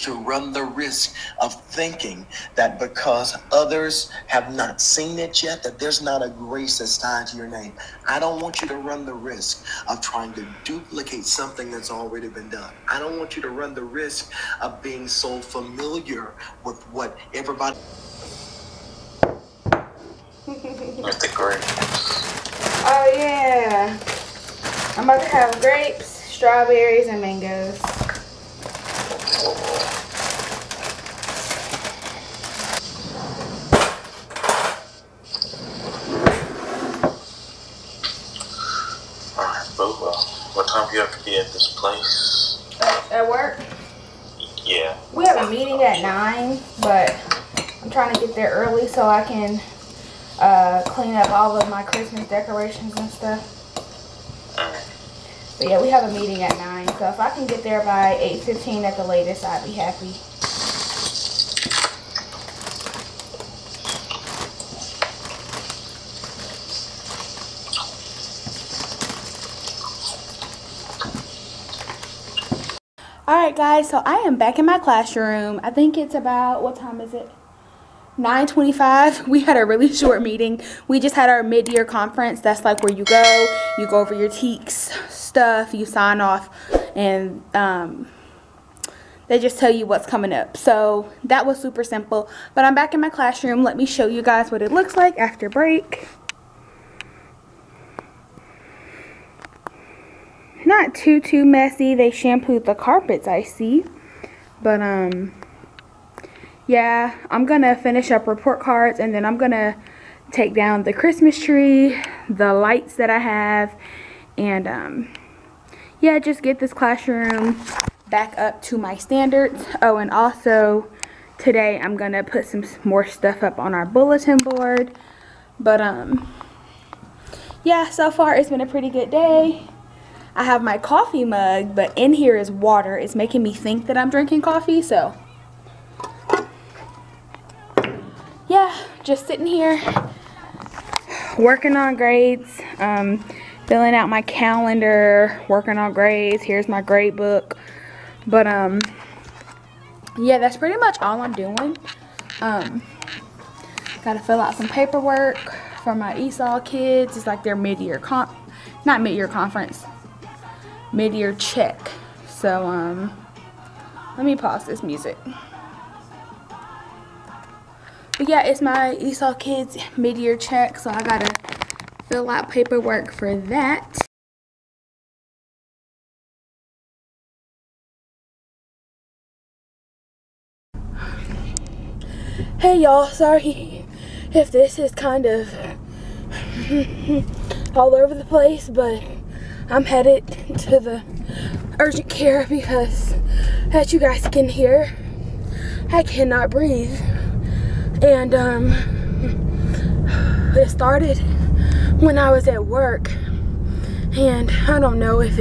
to run the risk of thinking that because others have not seen it yet, that there's not a grace that's tied to your name. I don't want you to run the risk of trying to duplicate something that's already been done. I don't want you to run the risk of being so familiar with what everybody... With the grapes. Oh yeah. I'm about to have grapes, strawberries, and mangoes. Alright, boo. What time do you have to be at this place? At work? Yeah. We have a meeting at 9, but I'm trying to get there early so I can clean up all of my Christmas decorations and stuff. But yeah, we have a meeting at 9, so if I can get there by 8:15 at the latest, I'd be happy. Alright guys, so I am back in my classroom. I think it's about, what time is it? 9:25. We had a really short meeting. We just had our mid-year conference. That's like where you go over your TEKS stuff, you sign off, and they just tell you what's coming up. So that was super simple. But I'm back in my classroom. Let me show you guys what it looks like after break. Not too messy. They shampooed the carpets, I see. But yeah, I'm gonna finish up report cards, and then I'm gonna take down the Christmas tree, the lights that I have, and yeah, just get this classroom back up to my standards. Oh, and also today I'm gonna put some more stuff up on our bulletin board. But yeah, so far it's been a pretty good day. I have my coffee mug, but in here is water. It's making me think that I'm drinking coffee, so yeah, just sitting here working on grades, filling out my calendar, working on grades. Here's my grade book. But yeah, that's pretty much all I'm doing. Gotta fill out some paperwork for my ESOL kids. It's like their mid-year not mid-year conference, mid-year check. So let me pause this music. But yeah, it's my ESOL kids mid-year check, so I gotta fill out paperwork for that. Hey y'all, sorry if this is kind of all over the place, but I'm headed to the urgent care because, as you guys can hear, I cannot breathe. And it started when I was at work, and I don't know if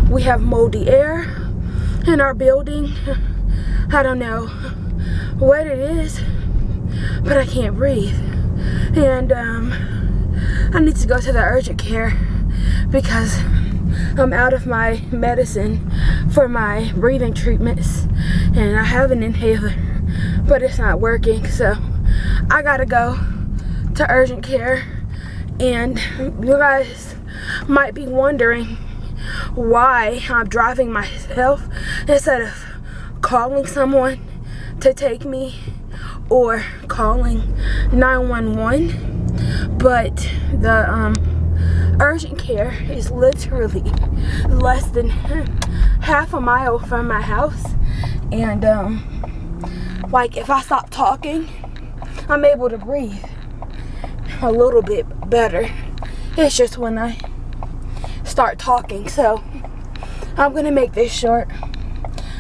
we have moldy air in our building. I don't know what it is, but I can't breathe. And I need to go to the urgent care because I'm out of my medicine for my breathing treatments, and I have an inhaler, but it's not working, so I gotta go to urgent care. And you guys might be wondering why I'm driving myself instead of calling someone to take me or calling 911, but the urgent care is literally less than half a mile from my house. And like, if I stop talking, I'm able to breathe a little bit better. It's just when I start talking. So I'm gonna make this short.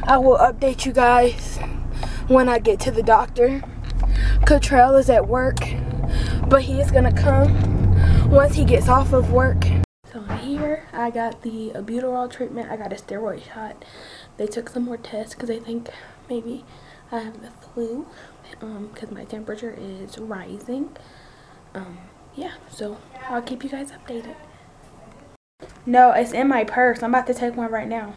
I will update you guys when I get to the doctor. Trel is at work, but he is gonna come once he gets off of work. So here I got the albuterol treatment. I got a steroid shot. They took some more tests because they think maybe I have the flu, because my temperature is rising. Yeah, so I'll keep you guys updated. No, it's in my purse. I'm about to take one right now.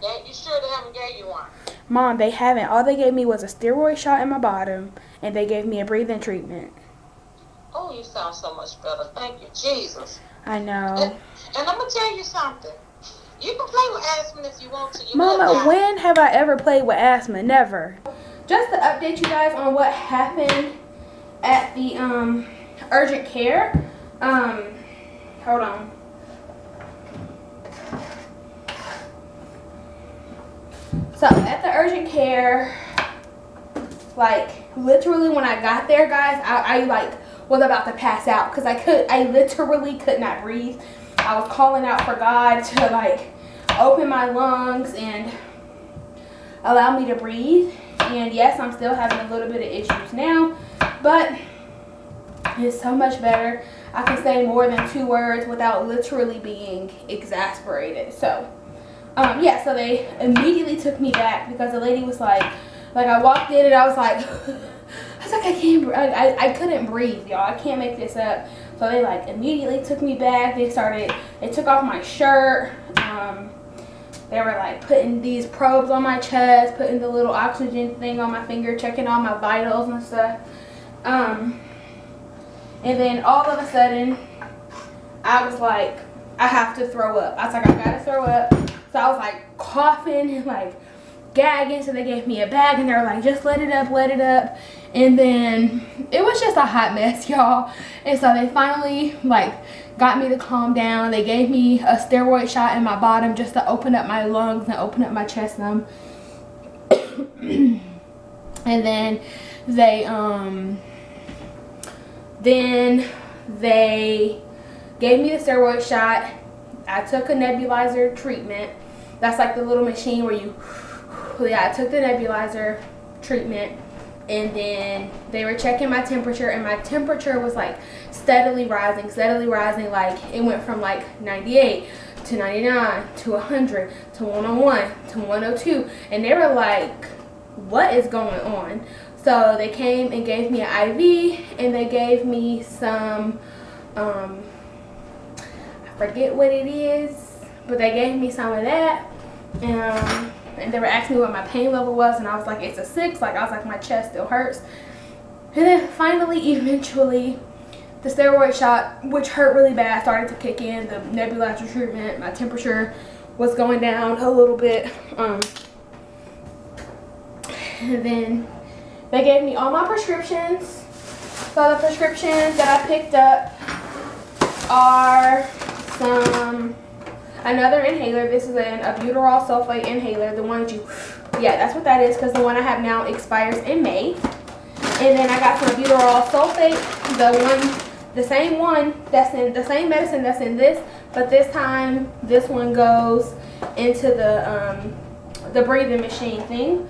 You sure they haven't gave you one? Mom, they haven't. All they gave me was a steroid shot in my bottom, and they gave me a breathing treatment. Oh, you sound so much better. Thank you, Jesus. I know. And I'm going to tell you something. You can play with asthma if you want to. Mama, when have I ever played with asthma? Never. Just to update you guys on what happened at the urgent care. Hold on. So at the urgent care, like literally when I got there, guys, I like was about to pass out because I literally could not breathe. I was calling out for God to like open my lungs and allow me to breathe. And yes, I'm still having a little bit of issues now, but it's so much better. I can say more than 2 words without literally being exasperated. So yeah, so they immediately took me back because the lady was like I walked in and I was like I couldn't breathe, y'all. I can't make this up. So they like immediately took me back. They took off my shirt. They were like putting these probes on my chest, putting the little oxygen thing on my finger, checking all my vitals and stuff. And then all of a sudden, I was like, I have to throw up. I was like, I gotta throw up. So I was like coughing and like gagging. So they gave me a bag and they were like, just let it up, let it up. And then it was just a hot mess, y'all. And so they finally like got me to calm down. They gave me a steroid shot in my bottom just to open up my lungs and open up my chest some. And then they gave me the steroid shot. I took a nebulizer treatment. That's like the little machine where you, yeah, I took the nebulizer treatment. And then they were checking my temperature, and my temperature was like steadily rising, like it went from like 98 to 99 to 100 to 101 to 102, and they were like, what is going on? So they came and gave me an IV, and they gave me some I forget what it is, but they gave me some of that. And they were asking me what my pain level was, and I was like, it's a 6. Like, I was like, my chest still hurts. And then finally, eventually, the steroid shot, which hurt really bad, started to kick in. The nebulizer treatment, my temperature was going down a little bit. And then they gave me all my prescriptions. So the prescriptions that I picked up are another inhaler. This is an albuterol sulfate inhaler. The one that you, yeah, that's what that is, because the one I have now expires in May. And then I got some albuterol sulfate, the same one that's in the same medicine that's in this, but this time this one goes into the breathing machine thing.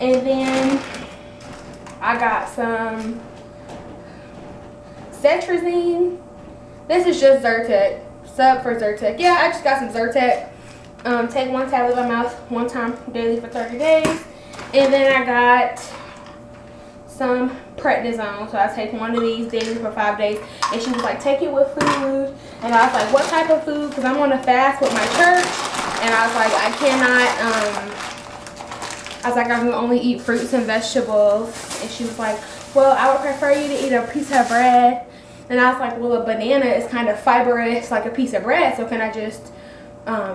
And then I got some cetrizine. This is just Zyrtec. Sub for Zyrtec. Yeah, I just got some Zyrtec. Take 1 tablet by mouth 1 time daily for 30 days. And then I got some prednisone. So I take 1 of these daily for 5 days. And she was like, take it with food. And I was like, what type of food? Because I'm on a fast with my church. And I was like, I can only eat fruits and vegetables. And she was like, well, I would prefer you to eat a piece of bread. And I was like, well, a banana is kind of fibrous like a piece of bread, so can I just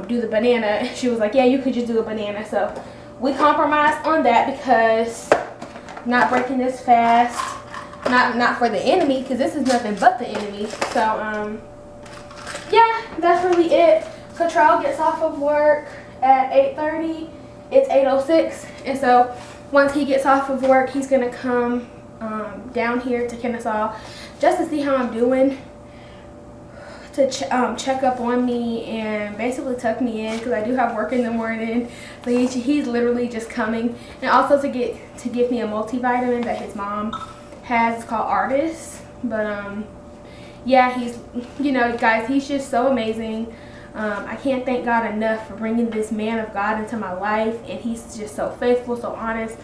do the banana? And she was like, yeah, you could just do a banana. So we compromised on that because not breaking this fast, not for the enemy, because this is nothing but the enemy. So yeah, that's really it. So Trel gets off of work at 8:30. It's 8:06, and so once he gets off of work, he's gonna come down here to Kennesaw just to see how I'm doing, to check up on me and basically tuck me in because I do have work in the morning. So he's literally just coming, and also to give me a multivitamin that his mom has. It's called Artist. But yeah, he's, you know, guys, he's just so amazing. I can't thank God enough for bringing this man of God into my life, and he's just so faithful, so honest.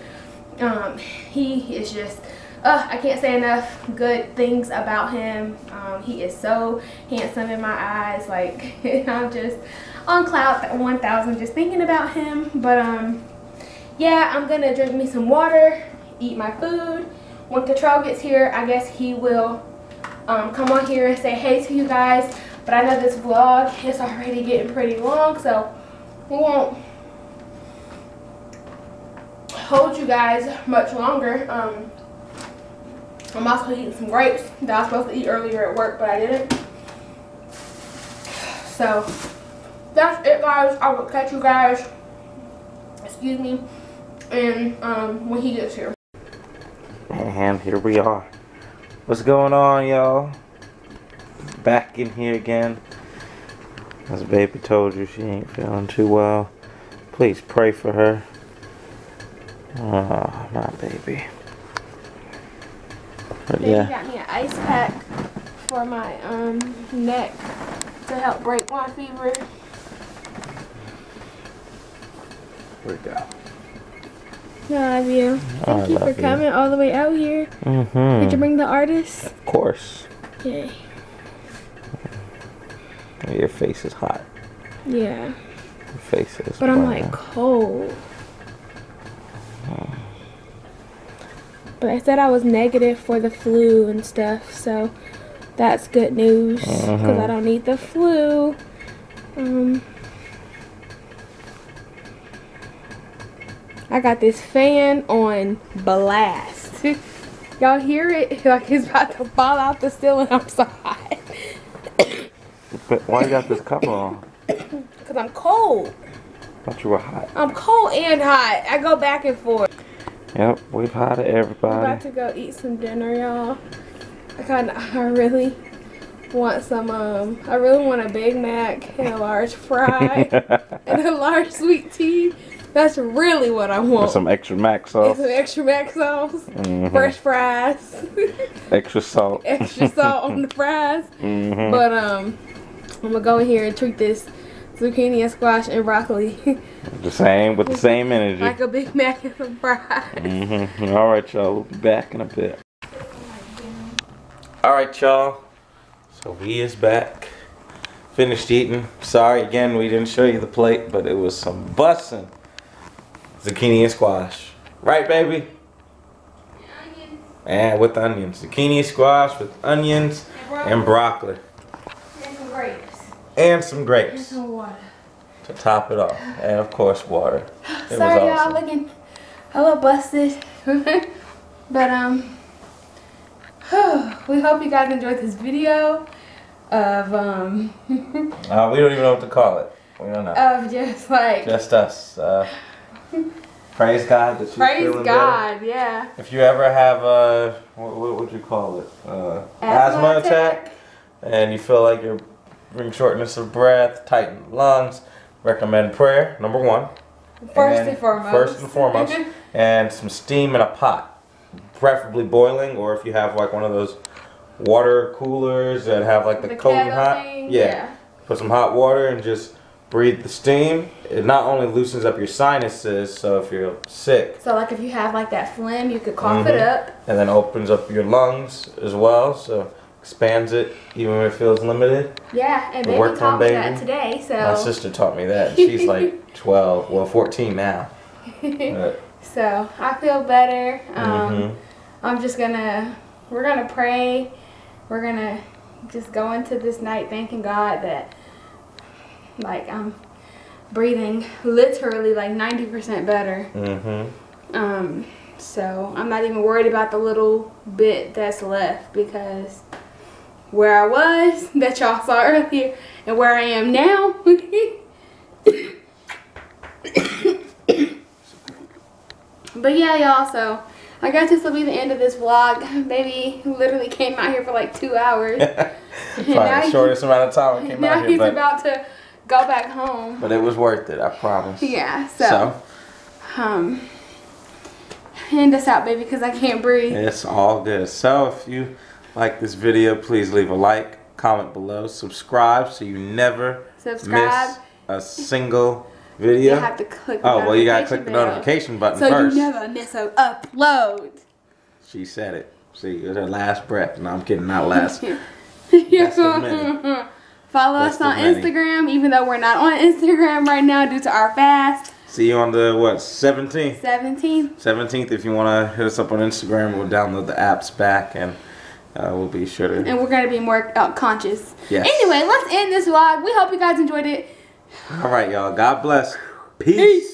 He is just, I can't say enough good things about him. He is so handsome in my eyes. Like, I'm just on cloud 1,000 just thinking about him. But yeah, I'm gonna drink me some water, eat my food. When Trel gets here, I guess he will come on here and say hey to you guys. But I know this vlog is already getting pretty long, so we won't hold you guys much longer. I'm also eating some grapes that I was supposed to eat earlier at work, but I didn't. So that's it, guys. I will catch you guys, excuse me, and when he gets here. And here we are. What's going on, y'all? Back in here again. As baby told you, she ain't feeling too well. Please pray for her. Oh, my baby. But Baby yeah. got me an ice pack for my neck to help break my fever. Here we go. I love you. Thank you for coming all the way out here. Did you bring the artist? Of course. Yay. Your face is hot. Yeah. Your face is But I'm burning. like cold. But I said I was negative for the flu and stuff, so that's good news because I don't need the flu. I got this fan on blast. Y'all hear it? Like it's about to fall out the ceiling. I'm so hot. But why you got this cover on? Because I'm cold. I thought you were hot. I'm cold and hot. I go back and forth. Yep, we've had it, I'm everybody. about to go eat some dinner, y'all. I really want some, I really want a Big Mac and a large fry and a large sweet tea. That's really what I want. With some extra mac And sauce. some extra mac sauce, fresh fries, Extra salt. extra salt on the fries. But I'm gonna go in here and treat this zucchini and squash and broccoli The same, with the same energy. like a Big Mac and some fries. Alright, y'all. We'll be back in a bit. Alright, y'all. So we is back. Finished eating. Sorry again we didn't show you the plate, but it was some bussin' zucchini and squash. Right, baby? And with onions. Zucchini and squash with onions and broccoli. And some grapes. And some grapes. And some water. To top it off. And of course water. It Sorry, was y'all, awesome. looking a little busted. But we hope you guys enjoyed this video of we don't even know what to call it. We don't know. of just like Just us. Praise God that you're praise feeling God, better. yeah. If you ever have what would you call it? Asthma attack, and you feel like you're having shortness of breath, tightened lungs, recommend prayer, number one. First and foremost. And some steam in a pot, preferably boiling, or if you have like one of those water coolers that have like the cold and kettle hot. thing, Yeah. Put some hot water and just breathe the steam. It not only loosens up your sinuses, so if you're sick. So like if you have like that phlegm, you could cough it up. And then opens up your lungs as well, so expands it even when it feels limited. Yeah, and It baby worked taught on me baby. that today, so. My sister taught me that. She's like 12, well 14 now. So I feel better. I'm just we're gonna pray. We're gonna just go into this night thanking God that like I'm breathing literally like 90% better. So I'm not even worried about the little bit that's left, because where I was that y'all saw earlier and where I am now but yeah, y'all, so I guess this will be the end of this vlog. Baby literally came out here for like 2 hours. Probably the shortest amount of time I came now out here, he's but, about to go back home. but it was worth it, I promise. Yeah, so hand us out, baby, because I can't breathe. It's all good. So if you like this video, please leave a like, comment below, subscribe so you never miss a single video. You have to click the well, you gotta click the bell. notification button so first. you never miss an upload. She said it. See, it was her last breath. No, I'm kidding, not last. Follow Best us of on many. Instagram, even though we're not on Instagram right now due to our fast. See you on the, what, 17th? 17th. 17th, if you want to hit us up on Instagram, we'll download the apps back, and we'll be sure to... And we're going to be more conscious. Yes. Anyway, let's end this vlog. We hope you guys enjoyed it. All right, y'all. God bless. Peace.